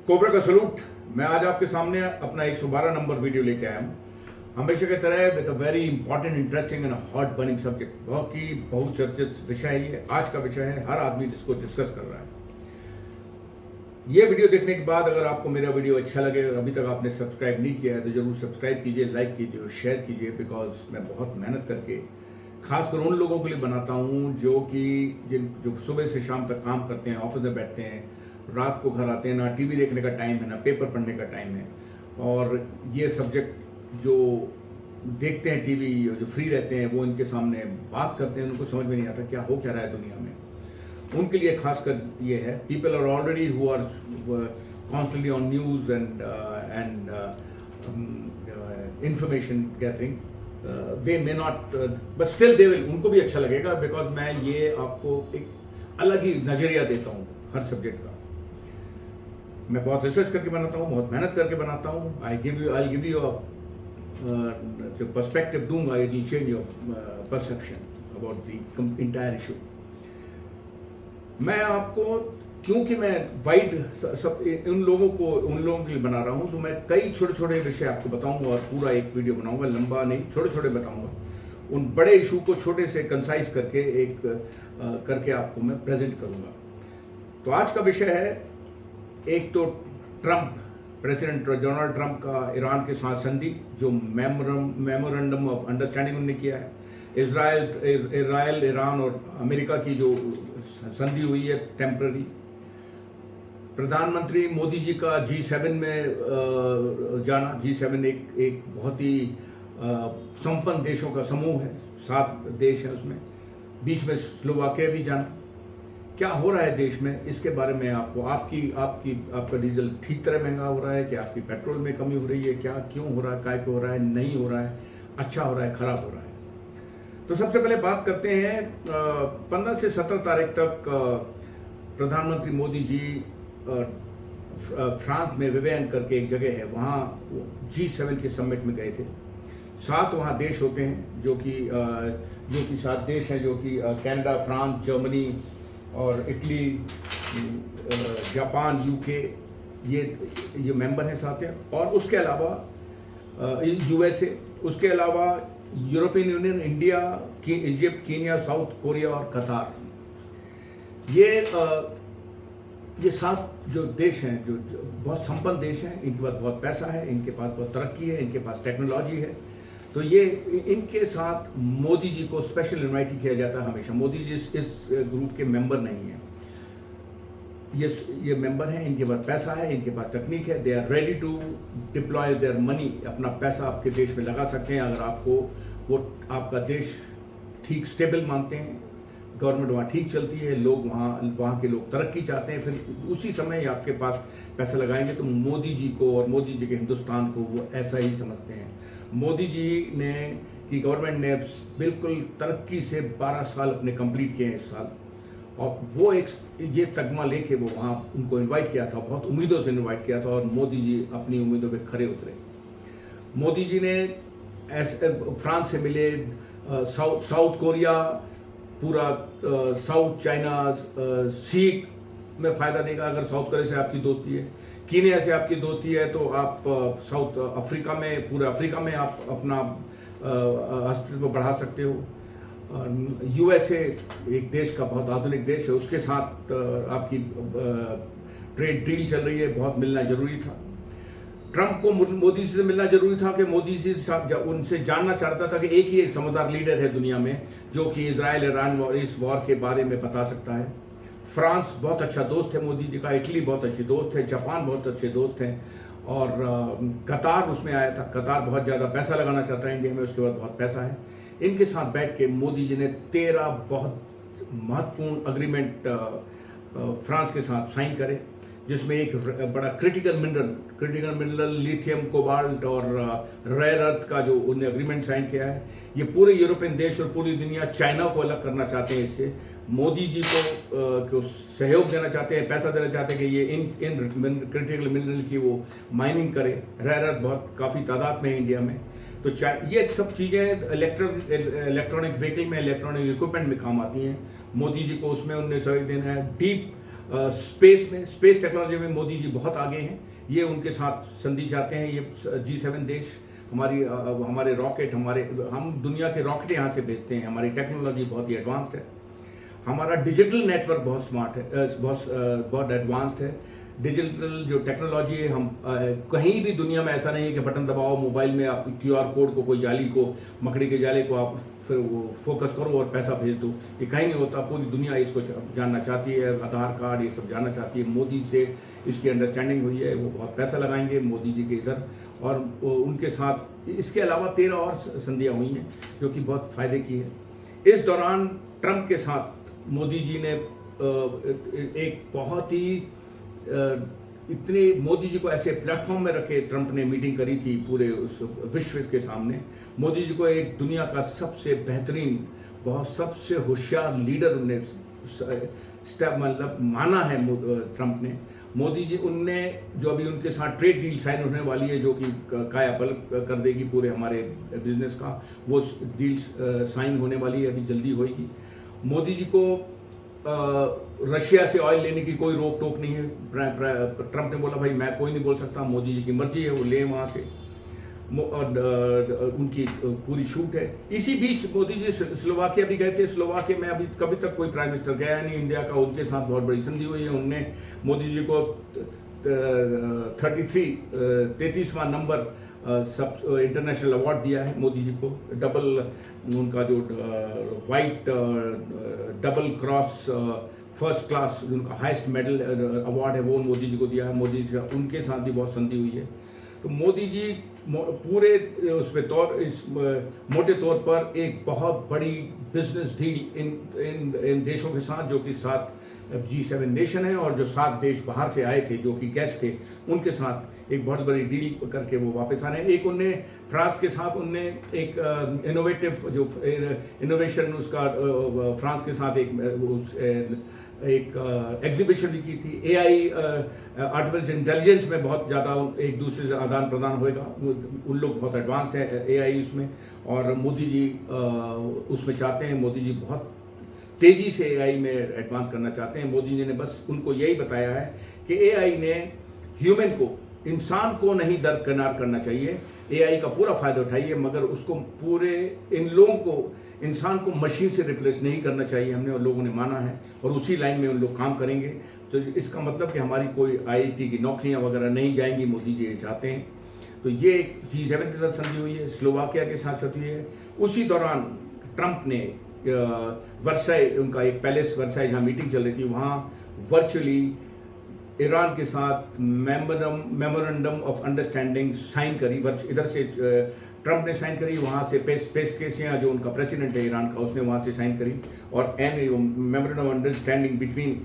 Cobra का salute. मैं आज आपके सामने अपना 112 नंबर वीडियो लेके आया हूँ, हमेशा की तरह with a very important, interesting and hot burning subject. बहुत ही बहुचर्चित विषय है ये, आज का विषय है, हर आदमी जिसको डिस्कस कर रहा है। ये वीडियो देखने के बाद अगर आपको मेरा वीडियो अच्छा लगे और अभी तक आपने सब्सक्राइब नहीं किया है तो जरूर सब्सक्राइब कीजिए, लाइक कीजिए और शेयर कीजिए। बिकॉज मैं बहुत मेहनत करके खासकर उन लोगों के लिए बनाता हूँ जो सुबह से शाम तक काम करते हैं, ऑफिस में बैठते हैं, रात को घर आते हैं, ना टीवी देखने का टाइम है ना पेपर पढ़ने का टाइम है। और ये सब्जेक्ट जो देखते हैं टीवी, जो फ्री रहते हैं, वो इनके सामने बात करते हैं, उनको समझ में नहीं आता क्या हो क्या रहा है दुनिया में। उनके लिए खासकर ये है, people are already who are constantly on news and information gathering, they may not but still they will, उनको भी अच्छा लगेगा बिकॉज मैं ये आपको एक अलग ही नज़रिया देता हूँ हर सब्जेक्ट का। मैं बहुत रिसर्च करके बनाता हूँ, बहुत मेहनत करके बनाता हूँ। आई गिव यू जो पर्सपेक्टिव दूंगा, it will change your perception about the entire issue. मैं आपको, क्योंकि मैं वाइड सब उन लोगों के लिए बना रहा हूँ, तो मैं कई छोटे छोटे विषय आपको बताऊंगा और पूरा एक वीडियो बनाऊंगा, लंबा नहीं, छोटे छोटे बताऊंगा। उन बड़े इशू को छोटे से कंसाइज करके करके आपको मैं प्रेजेंट करूंगा। तो आज का विषय है, एक तो प्रेसिडेंट डोनाल्ड ट्रंप का ईरान के साथ संधि, जो मेमोरेंडम ऑफ अंडरस्टैंडिंग उन्होंने किया है। इजराइल, ईरान और अमेरिका की जो संधि हुई है टेम्पररी। प्रधानमंत्री मोदी जी का G7 में जाना। G7 एक बहुत ही संपन्न देशों का समूह है, 7 देश हैं उसमें, बीच में स्लोवाकिया भी जाना। क्या हो रहा है देश में, इसके बारे में आपको, आपका डीजल ठीक तरह महंगा हो रहा है, क्या आपकी पेट्रोल में कमी हो रही है, क्या क्यों हो रहा है, काय को हो रहा है, नहीं हो रहा है, अच्छा हो रहा है, खराब हो रहा है। तो सबसे पहले बात करते हैं 15 से 17 तारीख तक प्रधानमंत्री मोदी जी फ्रांस में विवेन करके एक जगह है, वहाँ G7 के समिट में गए थे। 7 वहाँ देश होते हैं जो कि 7 देश हैं, जो कि कनाडा, फ्रांस, जर्मनी और इटली, जापान, UK, ये मेंबर हैं 7 हैं। और उसके अलावा USA, उसके अलावा European union, India, Egypt, Kenya, south Korea और कतार। ये 7 जो देश हैं, जो बहुत संपन्न देश हैं, इनके पास बहुत पैसा है, इनके पास बहुत तरक्की है, इनके पास टेक्नोलॉजी है। तो ये इनके साथ मोदी जी को स्पेशल इनवाइट किया जाता है हमेशा। मोदी जी इस ग्रुप के मेंबर नहीं हैं, ये मेंबर हैं, इनके पास पैसा है, इनके पास तकनीक है, they are ready to deploy their money, अपना पैसा आपके देश में लगा सकते हैं अगर आपका देश ठीक स्टेबल मानते हैं, गवर्नमेंट वहाँ ठीक चलती है, लोग वहाँ के लोग तरक्की चाहते हैं, फिर उसी समय आपके पास पैसा लगाएंगे। तो मोदी जी को और मोदी जी के हिंदुस्तान को वो ऐसा ही समझते हैं। मोदी जी की गवर्नमेंट ने बिल्कुल तरक्की से 12 साल अपने कंप्लीट किए हैं इस साल, और वो ये तगमा लेके वो वहाँ उनको इनवाइट किया था, बहुत उम्मीदों से इनवाइट किया था, और मोदी जी अपनी उम्मीदों पे खरे उतरे। मोदी जी ने फ्रांस से मिले, साउथ कोरिया, पूरा साउथ चाइना सी में फ़ायदा देगा अगर साउथ कोरिया से आपकी दोस्ती है। कीनिया से आपकी दोस्ती है तो आप साउथ अफ्रीका में, पूरे अफ्रीका में आप अपना अस्तित्व बढ़ा सकते हो। USA एक देश का बहुत आधुनिक देश है, उसके साथ आपकी ट्रेड डील चल रही है, बहुत मिलना जरूरी था। ट्रंप को मोदी से मिलना जरूरी था कि मोदी से उनसे जानना चाहता था कि एक समझदार लीडर है दुनिया में जो कि इजराइल ईरान इस वॉर के बारे में बता सकता है। फ्रांस बहुत अच्छा दोस्त है मोदी जी का, इटली बहुत अच्छी दोस्त है, जापान बहुत अच्छे दोस्त हैं, और कतार उसमें आया था। कतार बहुत ज़्यादा पैसा लगाना चाहता है इंडिया में, उसके बाद बहुत पैसा है। इनके साथ बैठ के मोदी जी ने 13 बहुत महत्वपूर्ण अग्रीमेंट फ्रांस के साथ साइन करे, जिसमें एक बड़ा क्रिटिकल मिनरल लिथियम, कोबाल्ट और रेयर अर्थ का जो उन्होंने अग्रीमेंट साइन किया है। ये पूरे यूरोपियन देश और पूरी दुनिया चाइना को अलग करना चाहते हैं इससे। मोदी जी को सहयोग देना चाहते हैं, पैसा देना चाहते हैं कि ये इन क्रिटिकल मिनरल की वो माइनिंग करे। रेयर अर्थ बहुत काफ़ी तादाद में है इंडिया में। तो ये सब चीज़ें इलेक्ट्रॉनिक व्हीकल में, इलेक्ट्रॉनिक इक्विपमेंट में काम आती हैं। मोदी जी को उसमें उन्हें सहयोग देना है। डीप स्पेस टेक्नोलॉजी में मोदी जी बहुत आगे हैं। ये उनके साथ संधि चाहते हैं। ये G7 देश हमारे रॉकेट हम दुनिया के रॉकेट यहाँ से भेजते हैं। हमारी टेक्नोलॉजी बहुत ही एडवांस्ड है। हमारा डिजिटल नेटवर्क बहुत स्मार्ट है, बहुत एडवांस्ड है। डिजिटल जो टेक्नोलॉजी है, हम कहीं भी दुनिया में ऐसा नहीं है कि बटन दबाओ मोबाइल में, आप QR कोड को, कोई जाली को, मकड़ी के जाले को आप फिर वो फोकस करो और पैसा भेज दो। ये कहीं नहीं होता। पूरी दुनिया इसको जानना चाहती है। आधार कार्ड ये सब जानना चाहती है। मोदी से इसकी अंडरस्टैंडिंग हुई है। वो बहुत पैसा लगाएंगे मोदी जी के इधर, और उनके साथ इसके अलावा 13 और संधियाँ हुई हैं जो कि बहुत फ़ायदे की है। इस दौरान ट्रंप के साथ मोदी जी ने एक बहुत ही इतने मोदी जी को ऐसे प्लेटफॉर्म में रखे ट्रंप ने मीटिंग करी थी पूरे उस विश्व के सामने। मोदी जी को एक दुनिया का सबसे बेहतरीन, बहुत सबसे होशियार लीडर उन्हें मतलब माना है ट्रंप ने। मोदी जी उनने जो अभी उनके साथ ट्रेड डील साइन होने वाली है जो कि कायापलट कर देगी पूरे हमारे बिजनेस का, वो डील साइन होने वाली है, अभी जल्दी होगी। मोदी जी को रशिया से ऑयल लेने की कोई रोक टोक नहीं है। ट्रंप ने बोला भाई मैं कोई नहीं बोल सकता, मोदी जी की मर्जी है, वो ले वहाँ से, उनकी पूरी छूट है। इसी बीच मोदी जी स्लोवाकिया भी गए थे। स्लोवाकिया में अभी कभी तक कोई प्राइम मिनिस्टर गया नहीं इंडिया का। उनके साथ बहुत बड़ी संधि हुई है। उनने मोदी जी को 33वां नंबर सब इंटरनेशनल अवार्ड दिया है मोदी जी को। डबल उनका जो white double cross first class उनका हाईएस्ट मेडल अवार्ड है वो मोदी जी को दिया है। मोदी जी उनके साथ भी बहुत संधि हुई है। तो मोदी जी पूरे इस मोटे तौर पर एक बहुत बड़ी बिजनेस डील इन देशों के साथ, जो कि 7 G7 नेशन है और जो 7 देश बाहर से आए थे जो कि गेस्ट थे, उनके साथ एक बहुत बड़ी डील करके वो वापस आ रहे हैं। एक उनने फ्रांस के साथ उनने एक इनोवेटिव जो इनोवेशन उसका फ्रांस के साथ एक एग्जीबिशन भी की थी। AI आर्टिफिशियल इंटेलिजेंस में बहुत ज़्यादा एक दूसरे से आदान प्रदान होएगा। उन लोग बहुत एडवांस्ड है AI उसमें, और मोदी जी उसमें चाहते हैं। मोदी जी बहुत तेज़ी से AI में एडवांस करना चाहते हैं। मोदी जी ने बस उनको यही बताया है कि AI ने ह्यूमन को, इंसान को नहीं दरकिनार करना चाहिए। AI का पूरा फ़ायदा उठाइए, मगर उसको पूरे इन लोगों को, इंसान को मशीन से रिप्लेस नहीं करना चाहिए। हमने और लोगों ने माना है और उसी लाइन में उन लोग काम करेंगे। तो इसका मतलब कि हमारी कोई IIT की नौकरियां वगैरह नहीं जाएंगी, मोदी जी ये चाहते हैं। तो ये एक G7 के साथ संधि हुई है, स्लोवाकिया के साथ संधि हुई है। उसी दौरान ट्रंप ने वर्साई, उनका एक पैलेस वर्साई जहाँ मीटिंग चल रही थी, वहाँ वर्चुअली ईरान के साथ मेमोरेंडम ऑफ अंडरस्टैंडिंग साइन करी। इधर से ट्रंप ने साइन करी, वहाँ से पेस्केसिया जो उनका प्रेसिडेंट है ईरान का, उसने वहाँ से साइन करी। और memorandum of understanding between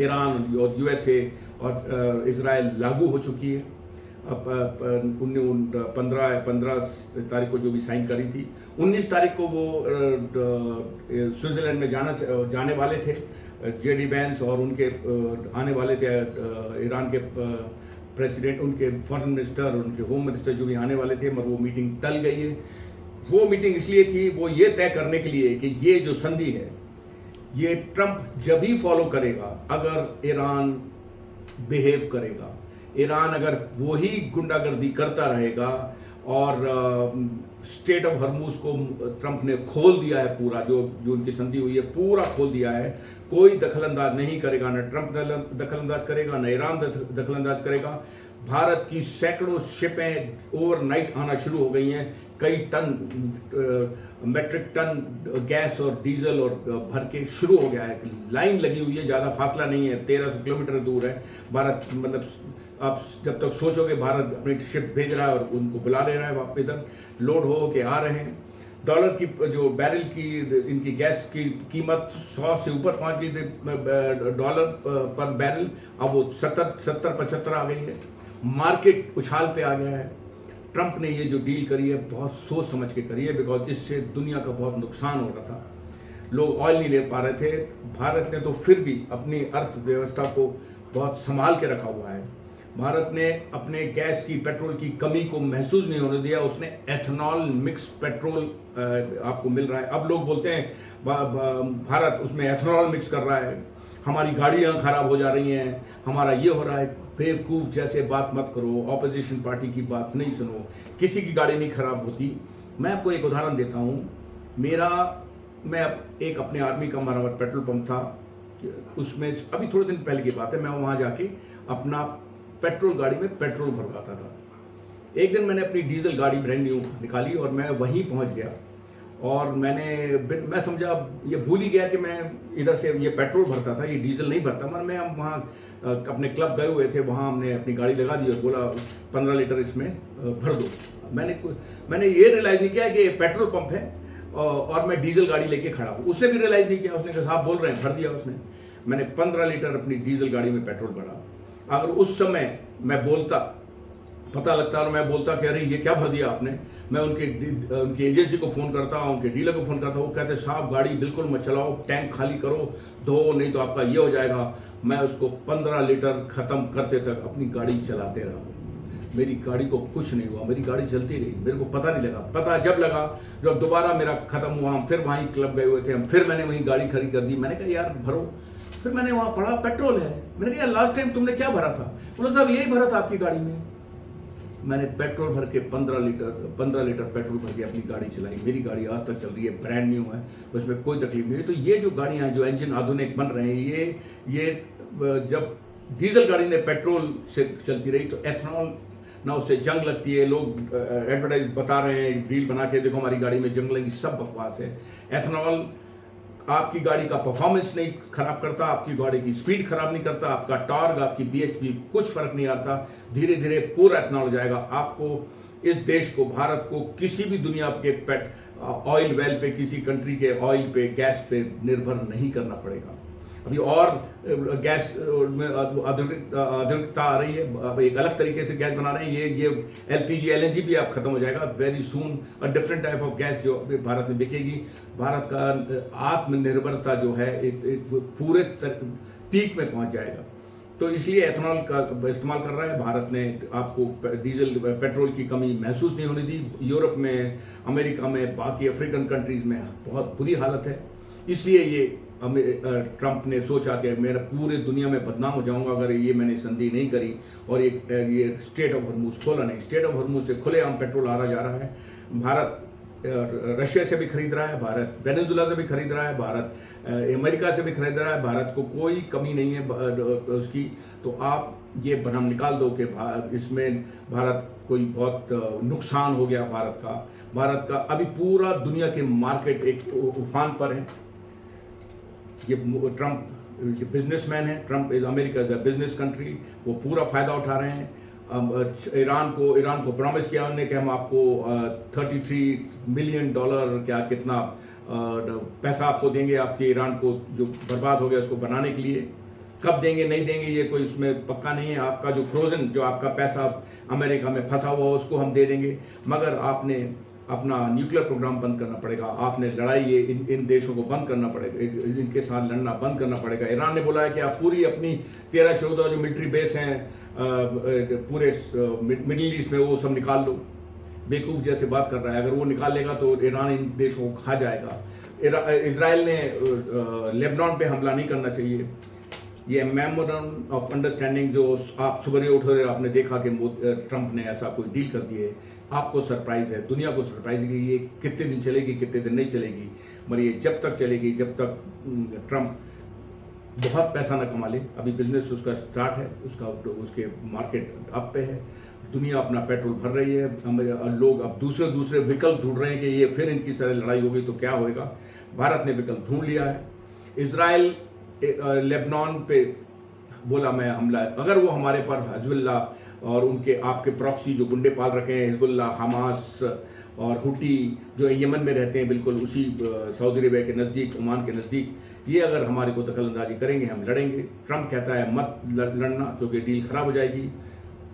Iran और USA और इजराइल लागू हो चुकी है। अब 15 तारीख को जो भी साइन करी थी, 19 तारीख को वो स्विट्ज़रलैंड में जाने वाले थे। JD वैंस और उनके आने वाले थे ईरान के प्रेसिडेंट, उनके फॉरेन मिनिस्टर, उनके होम मिनिस्टर जो भी आने वाले थे, मगर वो मीटिंग टल गई है। वो मीटिंग इसलिए थी, वो ये तय करने के लिए कि ये जो संधि है ये ट्रंप जब ही फॉलो करेगा अगर ईरान बिहेव करेगा, ईरान अगर वही गुंडागर्दी करता रहेगा। और स्टेट ऑफ हरमुज को ट्रंप ने खोल दिया है पूरा, जो उनकी संधि हुई है पूरा खोल दिया है। कोई दखलंदाज नहीं करेगा, न ट्रंप दखलंदाज करेगा, न ईरान दखलंदाज करेगा। भारत की सैकड़ों शिपें ओवरनाइट आना शुरू हो गई हैं। कई टन मेट्रिक टन गैस और डीजल और भर के शुरू हो गया है। लाइन लगी हुई है, ज़्यादा फासला नहीं है, 1300 किलोमीटर दूर है भारत। मतलब आप जब तक सोचोगे भारत अपनी शिप भेज रहा है और उनको बुला ले रहा है, वापस इधर लोड हो के आ रहे हैं। डॉलर की जो बैरल की इनकी गैस की कीमत 100 से ऊपर पहुंच गई थी डॉलर पर बैरल, अब वो 70-75 आ गई है। मार्केट उछाल पे आ गया है। ट्रंप ने ये जो डील करी है बहुत सोच समझ के करी है, बिकॉज इससे दुनिया का बहुत नुकसान हो रहा था। लोग ऑयल नहीं ले पा रहे थे। भारत ने तो फिर भी अपनी अर्थव्यवस्था को बहुत संभाल के रखा हुआ है। भारत ने अपने गैस की, पेट्रोल की कमी को महसूस नहीं होने दिया। उसने एथनॉल मिक्स पेट्रोल आपको मिल रहा है। अब लोग बोलते हैं भारत उसमें एथनॉल मिक्स कर रहा है। हमारी गाड़ियाँ ख़राब हो जा रही हैं, हमारा ये हो रहा है। बेवकूफ़ जैसे बात मत करो, ऑपोजिशन पार्टी की बात नहीं सुनो, किसी की गाड़ी नहीं ख़राब होती। मैं आपको एक उदाहरण देता हूँ। मैं एक अपने आर्मी का हमारा पेट्रोल पंप था, उसमें अभी थोड़े दिन पहले की बात है, मैं वहाँ जाके अपना पेट्रोल गाड़ी में पेट्रोल भरवाता था। एक दिन मैंने अपनी डीजल गाड़ी ब्रांड न्यू निकाली और मैं वहीं पहुँच गया, और मैं समझा ये भूल ही गया कि मैं इधर से ये पेट्रोल भरता था, ये डीजल नहीं भरता। मैं हम वहाँ अपने क्लब गए हुए थे, वहाँ हमने अपनी गाड़ी लगा दी और बोला 15 लीटर इसमें भर दो। मैंने ये रियलाइज़ नहीं किया कि ये पेट्रोल पंप है और मैं डीजल गाड़ी लेके खड़ा हूँ। उसने भी रियलाइज़ नहीं किया, उसने कहा साहब बोल रहे हैं, भर दिया उसने। मैंने 15 लीटर अपनी डीजल गाड़ी में पेट्रोल भरा। अगर उस समय मैं बोलता, पता लगता और मैं बोलता कि अरे ये क्या भर दिया आपने, मैं उनकी एजेंसी को फ़ोन करता, उनके डीलर को फ़ोन करता, वो कहते साहब गाड़ी बिल्कुल मत चलाओ, टैंक खाली करो, धो, नहीं तो आपका ये हो जाएगा। मैं उसको 15 लीटर ख़त्म करते तक अपनी गाड़ी चलाते रहा। मेरी गाड़ी को कुछ नहीं हुआ, मेरी गाड़ी चलती रही, मेरे को पता नहीं लगा। पता जब लगा, जब दोबारा मेरा ख़त्म हुआ, हम फिर वहीं क्लब गए हुए थे, हम फिर मैंने वहीं गाड़ी खड़ी कर दी। मैंने कहा यार भरो, फिर मैंने वहाँ पढ़ा पेट्रोल है। मैंने कहा लास्ट टाइम तुमने क्या भरा था? बोला साहब यही भरा था आपकी गाड़ी में। मैंने पेट्रोल भर के 15 लीटर पेट्रोल भर के अपनी गाड़ी चलाई। मेरी गाड़ी आज तक चल रही है, ब्रांड न्यू है, उसमें कोई तकलीफ नहीं है। तो ये जो गाड़ियाँ हैं, जो इंजन आधुनिक बन रहे हैं, ये जब डीजल गाड़ी ने पेट्रोल से चलती रही तो एथनॉल ना, उससे जंग लगती है। लोग एडवर्टाइज बता रहे हैं, रील बना के देखो हमारी गाड़ी में जंग लगी, सब बकवास है। एथनॉल आपकी गाड़ी का परफॉर्मेंस नहीं खराब करता, आपकी गाड़ी की स्पीड खराब नहीं करता, आपका टॉर्क, आपकी बीएचपी कुछ फर्क नहीं आता। धीरे धीरे पूरा एथनॉल हो जाएगा। आपको इस देश को, भारत को, किसी भी दुनिया के ऑयल वेल पे, किसी कंट्री के ऑयल पे, गैस पे निर्भर नहीं करना पड़ेगा। अभी और गैस में आधुनिकता आ रही है, अब एक अलग तरीके से गैस बना रहे हैं। ये एलपीजी, एलएनजी भी अब खत्म हो जाएगा very soon. A different type of gas जो भारत में बिकेगी। भारत का आत्मनिर्भरता जो है एक पूरे पीक में पहुंच जाएगा। तो इसलिए एथनॉल का इस्तेमाल कर रहा है भारत ने। आपको डीजल पेट्रोल की कमी महसूस नहीं होने दी। यूरोप में, अमेरिका में, बाकी अफ्रीकन कंट्रीज़ में बहुत बुरी हालत है। इसलिए ये ट्रंप ने सोचा कि मेरा पूरे दुनिया में बदनाम हो जाऊंगा अगर ये मैंने संधि नहीं करी और ये स्ट्रेट ऑफ हॉर्मुज खोला नहीं। स्ट्रेट ऑफ हॉर्मुज से खुलेआम पेट्रोल आ जा रहा है। भारत रशिया से भी खरीद रहा है, भारत वेनेजुएला से भी खरीद रहा है, भारत अमेरिका से भी खरीद रहा है। भारत को कोई कमी नहीं है उसकी। तो आप ये भ्रम निकाल दो कि इसमें भारत कोई बहुत नुकसान हो गया। भारत का अभी पूरा दुनिया के मार्केट एक उफान पर है। ये ट्रंप बिजनेसमैन है, Trump is America is a business country, वो पूरा फ़ायदा उठा रहे हैं। ईरान को प्रॉमिस किया उन्होंने कि हम आपको $33 मिलियन क्या कितना पैसा आपको देंगे, आपके ईरान को जो बर्बाद हो गया उसको बनाने के लिए। कब देंगे नहीं देंगे ये कोई इसमें पक्का नहीं है। आपका जो फ्रोजन, जो आपका पैसा अमेरिका में फंसा हुआ उसको हम दे देंगे, मगर आपने अपना न्यूक्लियर प्रोग्राम बंद करना पड़ेगा। आपने लड़ाई इन देशों को बंद करना पड़ेगा, इनके साथ लड़ना बंद करना पड़ेगा। ईरान ने बोला है कि आप पूरी अपनी 13-14 जो मिलिट्री बेस हैं पूरे मिडिल ईस्ट में वो सब निकाल लो। बेवकूफ़ जैसे बात कर रहा है। अगर वो निकाल लेगा तो ईरान इन देशों को खा जाएगा। इजराइल ने लेबनान पे हमला नहीं करना चाहिए। ये मेमोरेंडम ऑफ अंडरस्टैंडिंग जो आप सुबह उठ रहे आपने देखा कि ट्रंप ने ऐसा कोई डील कर दी है। आपको सरप्राइज है, दुनिया को सरप्राइज है कि ये कितने दिन चलेगी, कितने दिन नहीं चलेगी। मगर ये जब तक चलेगी, जब तक ट्रंप बहुत पैसा ना कमा ले। अभी बिजनेस उसका स्टार्ट है, उसके मार्केट अप पे है, दुनिया अपना पेट्रोल भर रही है। लोग अब दूसरे विकल्प ढूंढ रहे हैं कि ये फिर इनकी तरह लड़ाई होगी तो क्या होएगा। भारत ने विकल्प ढूंढ लिया है। इजराइल लेबनान पे बोला मैं हमला, अगर वो हमारे पर हिजबुल्ला और उनके आपके प्रॉक्सी जो गुंडे पाल रखे हैं, हिजबुल्ला, हमास और हुटी जो यमन में रहते हैं, बिल्कुल उसी सऊदी अरेबिया के नज़दीक, ओमान के नज़दीक, ये अगर हमारे को दखलंदाजी करेंगे हम लड़ेंगे। ट्रंप कहता है मत लड़ना क्योंकि डील ख़राब हो जाएगी।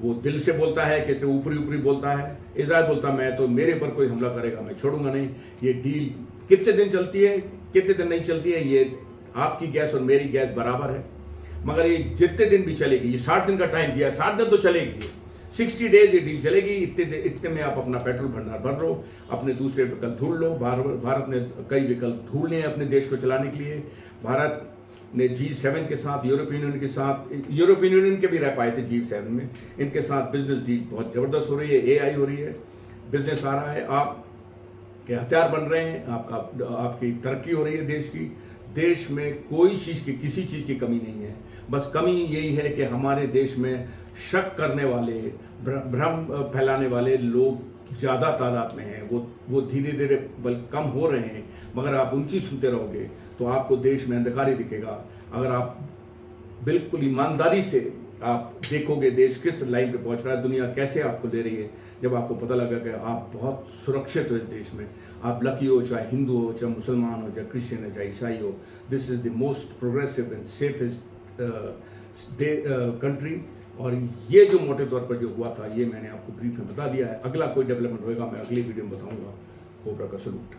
वो दिल से बोलता है कि ऊपरी बोलता है। इजराइल बोलता मैं तो मेरे पर कोई हमला करेगा मैं छोड़ूंगा नहीं। ये डील कितने दिन चलती है, कितने दिन नहीं चलती है, ये आपकी गैस और मेरी गैस बराबर है। मगर ये जितने दिन भी चलेगी, ये 60 दिन का टाइम दिया, 60 दिन तो चलेगी, 60 डेज ये डील चलेगी। इतने में आप अपना पेट्रोल भंडार भर लो, अपने दूसरे विकल्प ढूंढ लो। भारत ने कई विकल्प ढूंढ लिए हैं अपने देश को चलाने के लिए। भारत ने G7 के साथ, यूरोपियन यूनियन के साथ, यूरोपियन यूनियन के भी रह पाए थे G7 में, इनके साथ बिजनेस डील बहुत ज़बरदस्त हो रही है, AI हो रही है, बिजनेस आ रहा है, आप के हथियार बन रहे हैं, आपकी तरक्की हो रही है देश की। देश में कोई चीज़ की, किसी चीज़ की कमी नहीं है। बस कमी यही है कि हमारे देश में शक करने वाले, भ्रम फैलाने वाले लोग ज़्यादा तादाद में हैं। वो धीरे धीरे बल कम हो रहे हैं, मगर आप उनकी सुनते रहोगे तो आपको देश में अंधकार ही दिखेगा। अगर आप बिल्कुल ईमानदारी से आप देखोगे देश किस लाइन पे पहुंच रहा है, दुनिया कैसे आपको ले रही है, जब आपको पता लगा कि आप बहुत सुरक्षित हो इस देश में, आप लकी हो, चाहे हिंदू हो, चाहे मुसलमान हो, चाहे क्रिश्चियन हो, चाहे ईसाई हो, this is the most progressive and safest country. और ये जो मोटे तौर पर जो हुआ था, ये मैंने आपको ब्रीफ में बता दिया है। अगला कोई डेवलपमेंट होएगा मैं अगली वीडियो में बताऊँगा। कोबरा का सलूट।